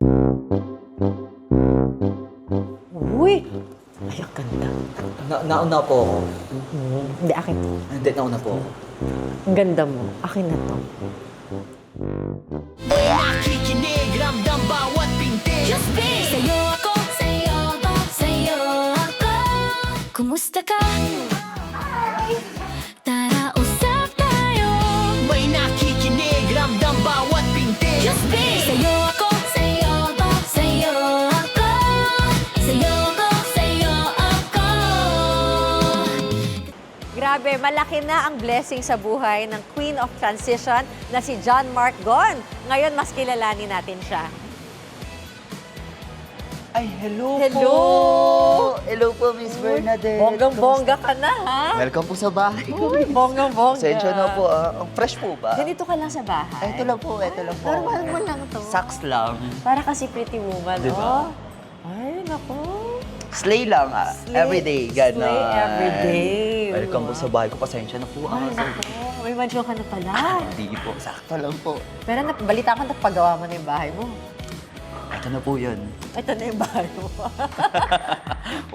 Uy! Ay, ang ganda. Nauna po ako. Hindi, akin to. Hindi, nauna po ako. Ang ganda mo. Akin na to. May nakikinig, ramdam bawat pintig. Just be! Sa'yo ako, sa'yo ako, sa'yo ako. Kumusta ka? Tara, usap tayo. May nakikinig, ramdam bawat pintig. Just be! Sa'yo ako, sa'yo ako, sa'yo ako. Sa'yo ako, sa'yo ako. Grabe, malaki na ang blessing sa buhay ng Queen of Transition na si John Mark Gon. Ngayon, mas kilalanin natin siya. Ay, hello, Hello! po! Hello po, Miss Bernadette. Bonggang-bongga ka na, ha? Welcome po sa bahay ko. Uy, bonggang-bongga. Pasensya na po, Ang fresh po ba? Ganito ka lang sa bahay. Ito lang po, ito lang po. Normal mo lang to. Saks lang. Para kasi pretty woman, Diba? oh. Ay, naku. Slay lang, Slay- everyday, gano'n. slay everyday. Welcome po sa bahay ko. Pasensya na po. Ay, naku. May mansion ka na pala. Hindi po, sakto lang po. Pero balita ko napagawa mo na yung bahay mo. Ito na po yun. Ito na yung bahay mo.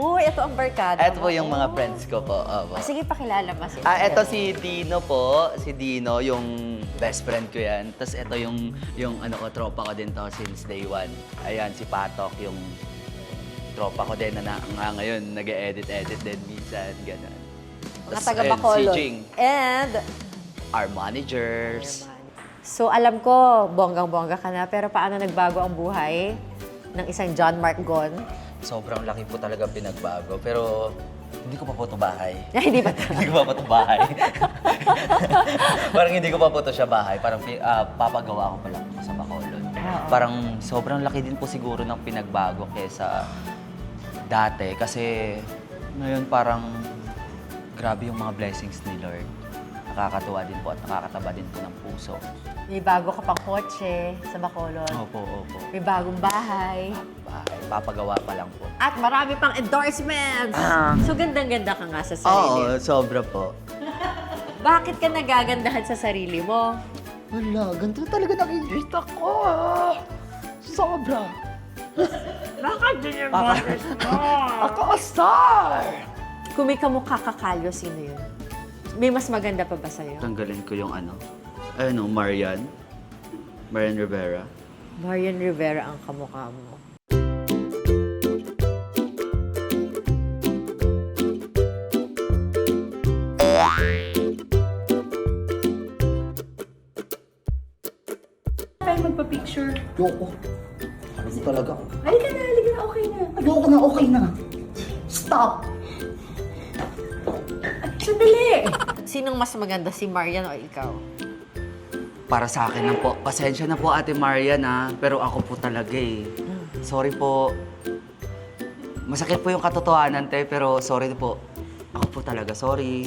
Uy, ito ang barkada Ito po mo. yung mga friends ko po. Opo. Sige, pakilala mo sila. Ito si Dino po. Si Dino, yung best friend ko yan. Tapos ito yung ano ko, tropa ko din to since day one. Ayan, si Patok, yung tropa ko din na nga ngayon, nag-edit-edit din minsan, gano'n. Mga Tas, taga ayun, Bacolod. Si Jing, And, our managers. so alam ko, bonggang-bongga ka na, pero paano nagbago ang buhay ng isang John Mark Gon? Sobrang laki po talaga pinagbago. Pero hindi ko pa po ito bahay. Ay, hindi ba? Hindi ko pa po ito bahay. Parang hindi ko pa po ito siya bahay. Parang papagawa ko pa lang po sa Bacolod. Parang sobrang laki din po siguro ng pinagbago kesa dati. Kasi ngayon parang grabe yung mga blessings ni Lord. Nakakatuwa din po at nakakataba din po ng puso. May bago ka pang kotse sa Bacolod. Opo, opo. May bagong bahay. Bahay. Papagawa pa lang po. At marami pang endorsements! So, gandang-ganda ka nga sa sarili. Oo, sobra po. Bakit ka nagagandahan sa sarili mo? Wala, ganito talaga nakikita ko. Sobra. Bakit din yung Ako a star! Kung may kamukha ka kalyo, sino yun? May mas maganda pa ba sa'yo? Tanggalin ko yung Marian Rivera. Marian Rivera ang kamukha mo. Tayo magpa-picture. Yoko. Ano talaga? Halika na, okay na. Ayoko na, okay na. Stop! Sandali! Sinong mas maganda, si Marian o ikaw? Para sa akin lang po. Pasensya na po, Ate Marian, pero ako po talaga eh. Sorry po. Masakit po yung katotohanan, te, pero sorry po. Ako po talaga, sorry.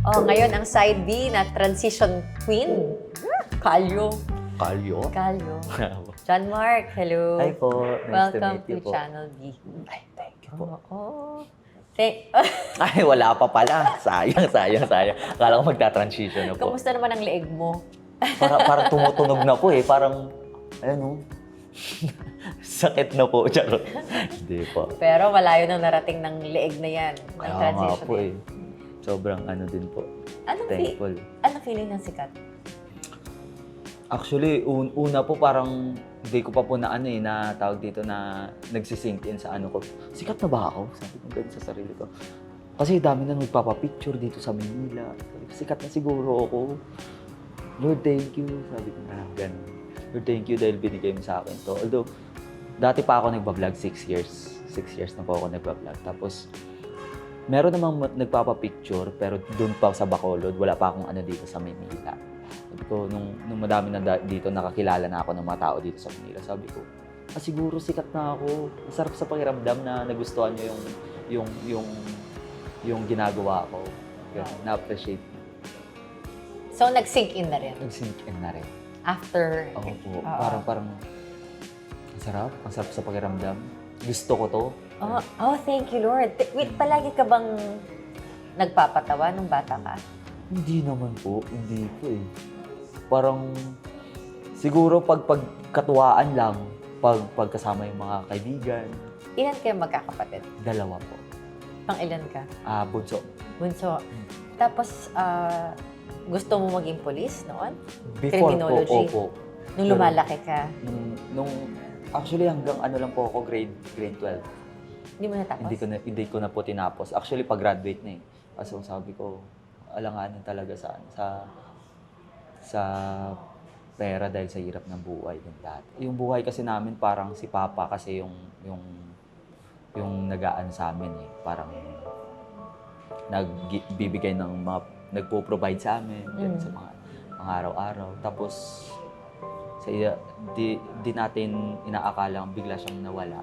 Oh, ngayon ang side B na transition queen. Kalyo. Kalyo? Kalyo. John Mark, hello. Hi po. Nice Welcome to meet you po. Channel B. Ay, thank you po. Oh. Ay, wala pa pala. Sayang. Akala ko magta-transition na po. Kamusta naman ang leeg mo? Parang tumutunog na po eh. Parang, sakit na po. Charot. Hindi po. Pero malayo nang narating ng leeg na yan. Ng Kaya nga transition po na eh. yan. Sobrang din po. Thankful. Anong feeling ng sikat? Actually, una po parang hindi ko pa po na na tawag dito na nagsisink in sa ko. Sikat na ba ako? Sabi ko ganun sa sarili ko. Kasi dami na nagpapapicture dito sa Manila. Sabi ko, sikat na siguro ako. Lord, thank you. Sabi ko na ganun. Lord, thank you dahil binigay mo sa akin to. Although, dati pa ako nagbablog 6 years. 6 years na po ako nagbablog. Tapos, meron namang nagpapapicture pero doon pa sa Bacolod, wala pa akong dito sa Manila. Sabi ko, nung madami na dito, nakakilala na ako ng mga tao dito sa Manila. Sabi ko, siguro sikat na ako. Masarap sa pakiramdam na nagustuhan nyo yung ginagawa ko. Na-appreciate. So, nag-sink in na rin Nag-sink in na rin. after. Oo po. Oo. Parang, ang sarap. Ang sarap sa pakiramdam. Gusto ko to. Oh, thank you, Lord. Wait, palagi ka bang nagpapatawa nung bata ka? Hindi naman po. Hindi po eh. Parang, siguro pagkatuwaan lang, pagkasama yung mga kaibigan, Ilan kayo magkakapatid? 2 po. Pang ilan ka? Bunso. Bunso. Tapos, gusto mo maging police noon? Before Criminology. po, opo. Nung Pero- lumalaki ka, Actually, hanggang ano lang po ako, grade 12. hindi mo natapos? Hindi ko na po tinapos. Actually, pag-graduate na eh. Kaso sabi ko, alanganin talaga sa pera dahil sa hirap ng buhay din dati. Yung buhay kasi namin parang si Papa kasi yung nag-aano sa amin eh. Parang nagbibigay ng mga, nagpo-provide sa amin ganun sa mga araw-araw. Tapos, di natin inaakalang bigla siyang nawala.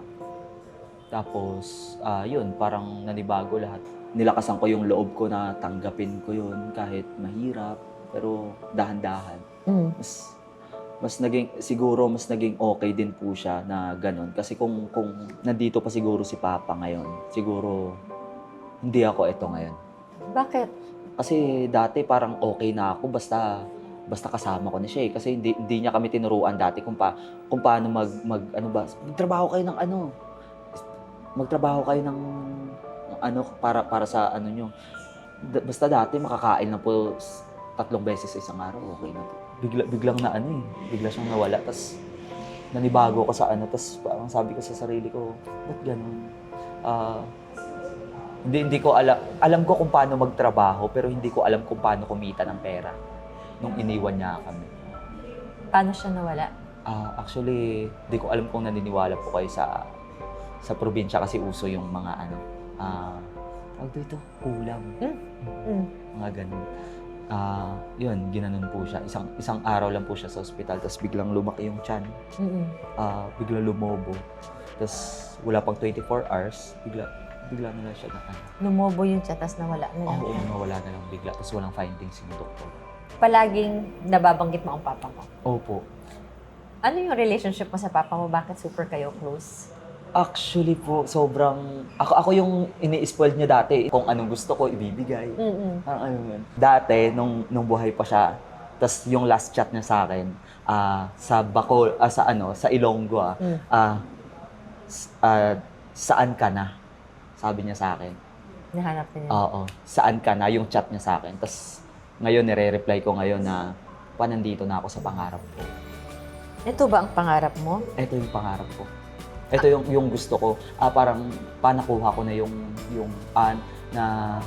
Tapos, yun, parang nanibago lahat. Nilakasan ko yung loob ko na tanggapin ko yun kahit mahirap, pero dahan-dahan. Siguro mas naging okay din po siya na ganun. Kasi kung nandito pa siguro si Papa ngayon, siguro hindi ako eto ngayon. Bakit? Kasi dati parang okay na ako basta kasama ko na siya eh. Kasi hindi niya kami tinuruan dati kung paano magtrabaho kayo ng ano. Magtrabaho kayo ng ano para sa ano nyo. Basta dati makakain na po 3 beses sa isang araw, okay na po. Biglang na ano eh. Bigla siyang nawala. Tapos nanibago ko sa ano. Tapos parang sabi ko sa sarili ko, ba't ganun? Hindi ko alam ko kung paano magtrabaho, pero hindi ko alam kung paano kumita ng pera nung iniwan niya kami. Paano siya nawala? Actually, hindi ko alam kung naniniwala po kayo sa probinsya kasi uso yung mga ano, tawag dito, ulam. Mga ganun. Yun, ginanon po siya. Isang araw lang po siya sa ospital, tapos biglang lumaki yung tiyan. Biglang lumobo. Tapos wala pang 24 hours, bigla na lang siya na ano. Lumobo yung tiyan, tas nawala na lang. Oo, nawala na lang bigla. Tapos walang findings yung doktor. Palaging nababanggit mo ang papa mo. Opo. Ano yung relationship mo sa papa mo? Bakit super kayo close? Actually po, sobrang... Ako yung ini-spoiled niya dati. Kung anong gusto ko, ibibigay. Parang ano yun. Dati, nung buhay pa siya, tas yung last chat niya sa akin, sa Bacol, sa Ilonggo, saan ka na? Sabi niya sa akin. Nahanap niya. Oo, saan ka na? Yung chat niya sa akin. Tas ngayon, nire-reply ko ngayon na nandito na ako sa pangarap ko. Ito ba ang pangarap mo? Ito yung pangarap ko. Ito yung gusto ko. Parang panakuha ko na yung na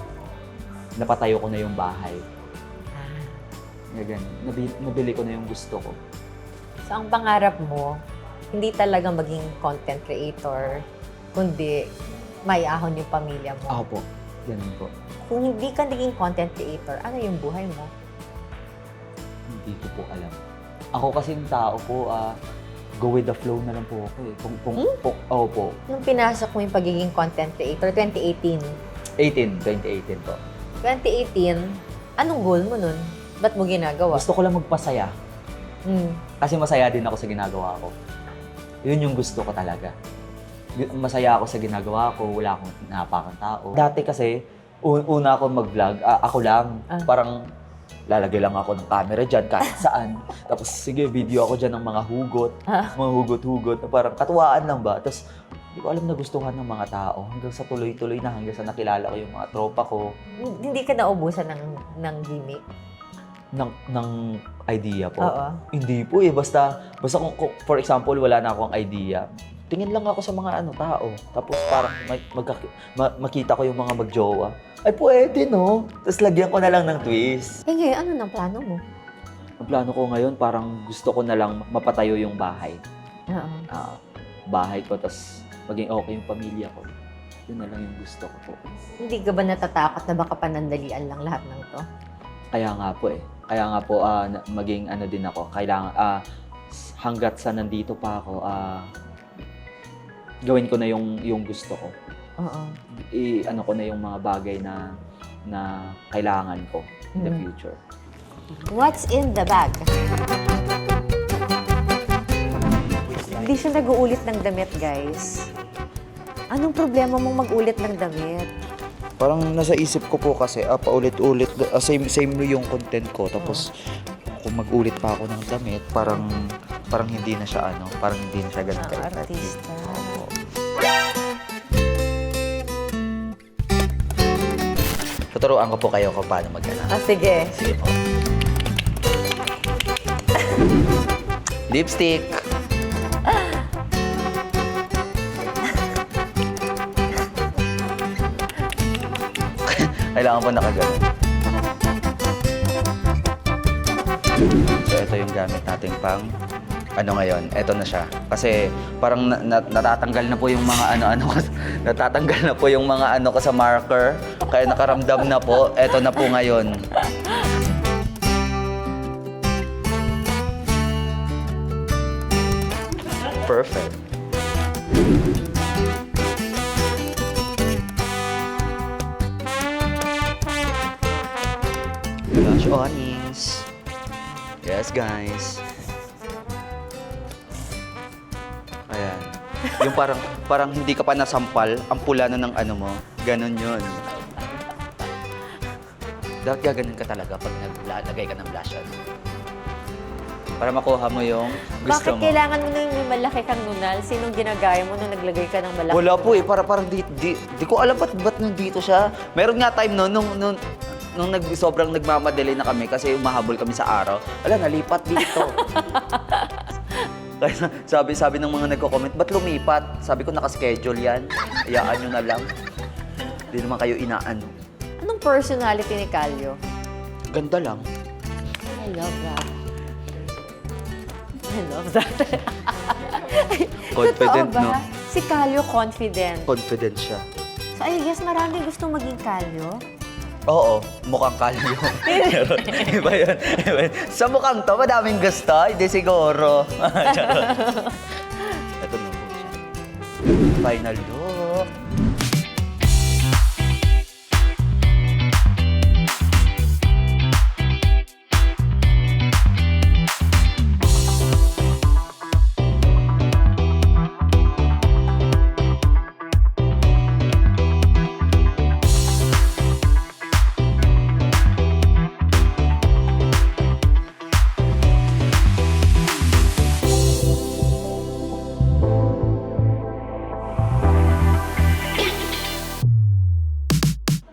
napatayo ko na yung bahay. Ganyan. Nabili ko na yung gusto ko. So, ang pangarap mo, hindi talaga maging content creator, kundi maiahon yung pamilya mo. Po. Ganun po. Kung hindi ka naging content creator, ano yung buhay mo? Hindi ko po alam. Ako kasi yung tao po, go with the flow na lang po ako eh. Opo. Nung pinasok mo yung pagiging content creator, 2018. 2018 po. 2018, anong goal mo nun? Ba't mo ginagawa? Gusto ko lang magpasaya. Kasi masaya din ako sa ginagawa ko. Yun yung gusto ko talaga. Masaya ako sa ginagawa ko, wala akong napakang tao. Dati kasi, una ako mag-vlog, ako lang. Parang lalagay lang ako ng camera dyan kahit saan. Tapos sige, video ako dyan ng mga hugot. Mga hugot-hugot na parang katuwaan lang ba. Tapos hindi ko alam na gustuhan ng mga tao. Hanggang sa tuloy-tuloy na, hanggang sa nakilala ko yung mga tropa ko. Hindi ka naubusan ng gimmick? Ng idea po. Oo. Hindi po eh. Basta kung for example, wala na akong idea. Tingin lang ako sa mga tao. Tapos parang makita ko yung mga magjowa. Ay, pwede no? Tapos lagyan ko na lang ng twist. Eh ngayon, ano nang plano mo? Ang plano ko ngayon, parang gusto ko na lang mapatayo yung bahay. Oo. Bahay ko, tapos maging okay yung pamilya ko. Yun na lang yung gusto ko po. Hindi ka ba natatakot na baka panandalian lang lahat ng to? Kaya nga po eh. Kaya nga po, maging ano din ako. Kailangan, hanggat sa nandito pa ako, gawin ko na yung gusto ko. Oo. Ano ko na yung mga bagay na kailangan ko in the future. What's in the bag? Hindi siya nag-uulit ng damit, guys. Anong problema mong mag-ulit ng damit? Parang nasa isip ko po kasi, paulit-ulit, same yung content ko. Tapos, kung mag-ulit pa ako ng damit, parang hindi na siya parang hindi na siya ganun ka-effective. Artista. Tuturuan ko po kayo kung paano mag-ano. Sige. Sige po. Lipstick. Kailangan po nakagano. So, ito yung gamit nating pang ngayon. Ito na siya. Kasi parang natatanggal na po yung mga natatanggal na po yung mga ko sa marker. Kaya nakaramdam na po. Ito na po ngayon. Perfect. Blush onings. Yes, guys. Ayan. Yung parang hindi ka pa nasampal, ang pula na ng mo. Ganon yun. Dapat gaganon ka talaga pag naglagay ka ng blush on. Para makuha mo yung gusto Bakit mo. kailangan mo na yung may malaki kang nunal? Sinong ginagaya mo nung naglagay ka ng malaki? Wala po eh. Parang di ko alam ba't nandito siya. Meron nga time nung sobrang nagmamadali na kami kasi umahabol kami sa araw. Ala, nalipat dito. Kaya sabi ng mga nagko-comment, ba't lumipat? Sabi ko, naka-schedule yan. Hayaan nyo na lang. Hindi naman kayo inaano. Anong personality ni Calio? Ganda lang. I love that. I love that. Confident, Totoo ba? no? Si Calio confident. Confident siya. So I guess maraming gustong maging Calio. Oo, mukhang kalyo. Iba yun. Sa mukhang to, madaming gusto. Hindi siguro. Ito na po siya. Final look.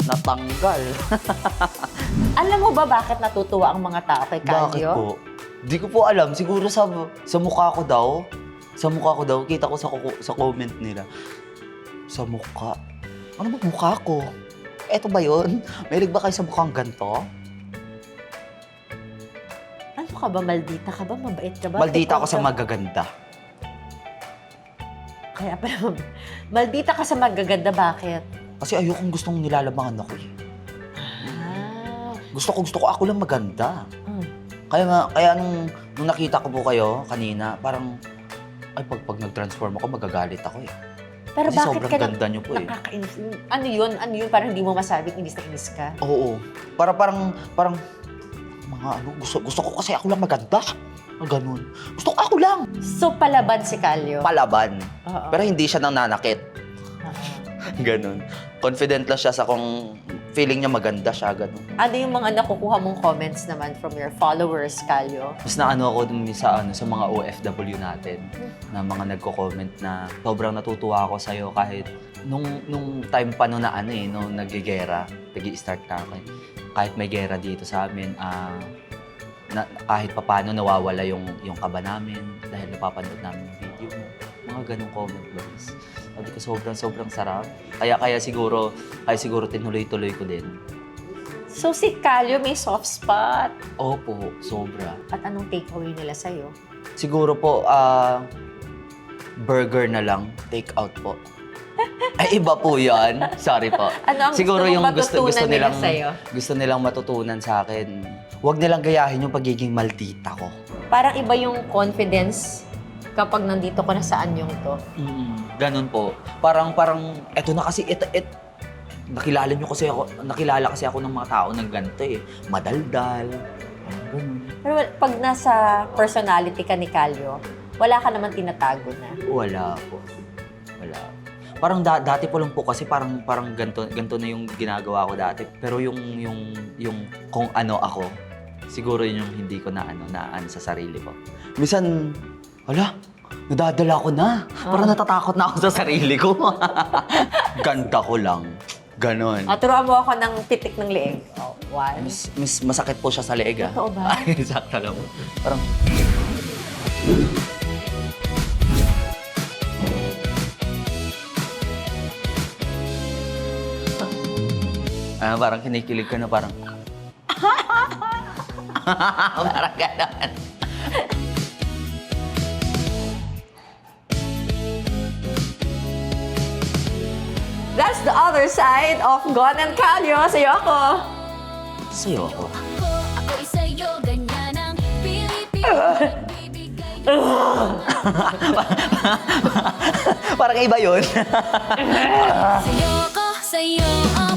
Natanggal. Alam mo ba bakit natutuwa ang mga tao kay Bakit Calio? po? Di ko po alam. Siguro sa mukha ko daw. Sa mukha ko daw. Kita ko sa comment nila. Sa mukha. Ano ba mukha ko? Eto ba yun? Mahilig ba kayo sa mukhang ganito? Ano ka ba? Maldita ka ba? Mabait ka ba? Maldita ako sa Ikaw magaganda. Kaya pala, maldita ka sa magaganda. Bakit? Kasi ayokong gustong nilalamangan ako eh. Ah. Gusto ko ako lang maganda. Mm. Kaya nung nakita ko po kayo kanina, parang pag nag-transform ako, magagalit ako eh. Pero Kasi bakit sobrang ka ganda niyo po eh. nakakainis? Ano yun? Parang hindi mo masabing inis na inis ka? Oo. Parang mga gusto ko kasi ako lang maganda. Ganun. Gusto ko ako lang. So, palaban si Calio? Palaban. Oo. Pero hindi siya nananakit. Ganun. Confident lang siya sa kung feeling niya maganda siya. Ganun. Ano yung mga nakukuha mong comments naman from your followers, Calio? Mas naano ako dun sa mga OFW natin na mga nagko-comment na sobrang natutuwa ako sa'yo kahit nung time pa nung nung nag-gera, nag-i-start na ako. Kahit may gera dito sa amin, kahit papano nawawala yung kaba namin dahil napapanood namin yung video mo. Mga ganong comment guys. Sabi ko sobrang sarap. Kaya siguro tinuloy-tuloy ko din. So, si Calio may soft spot. Opo, sobra. At anong takeaway nila sa'yo? Siguro po, burger na lang, take out po. Ay, iba po yan. Sorry po. Ano ang Siguro gusto mong yung matutunan nila sa'yo? Gusto nilang matutunan sa akin. Huwag nilang gayahin yung pagiging maldita ko. Parang iba yung confidence kapag nandito ko na sa anyong to. Ganun po. Parang, eto na kasi, nakilala kasi ako ng mga tao ng ganito eh. Madaldal, Ganun. Pero pag nasa personality ka ni Calio, wala ka naman tinatago na. Wala po. Wala. Parang dati po lang po kasi parang ganito na yung ginagawa ko dati. Pero yung kung ano ako, siguro yun yung hindi ko naan sa sarili ko. Minsan, nadadala ko na. Parang natatakot na ako sa sarili ko. Ganda ko lang. Ganon. Turuan mo ako ng titik ng leeg. Oh, one. Mas masakit po siya sa leeg, ah. Totoo ba? Ay, sakto lang. Parang... parang kinikilig ka na parang... parang ganon. That's the other side of Gon and Calio. Sa'yo ako. Sa'yo ako. Ako'y sa'yo, ganyan ang Pilipino. Bibigay Parang iba yun. sa'yo ako, sa'yo ako.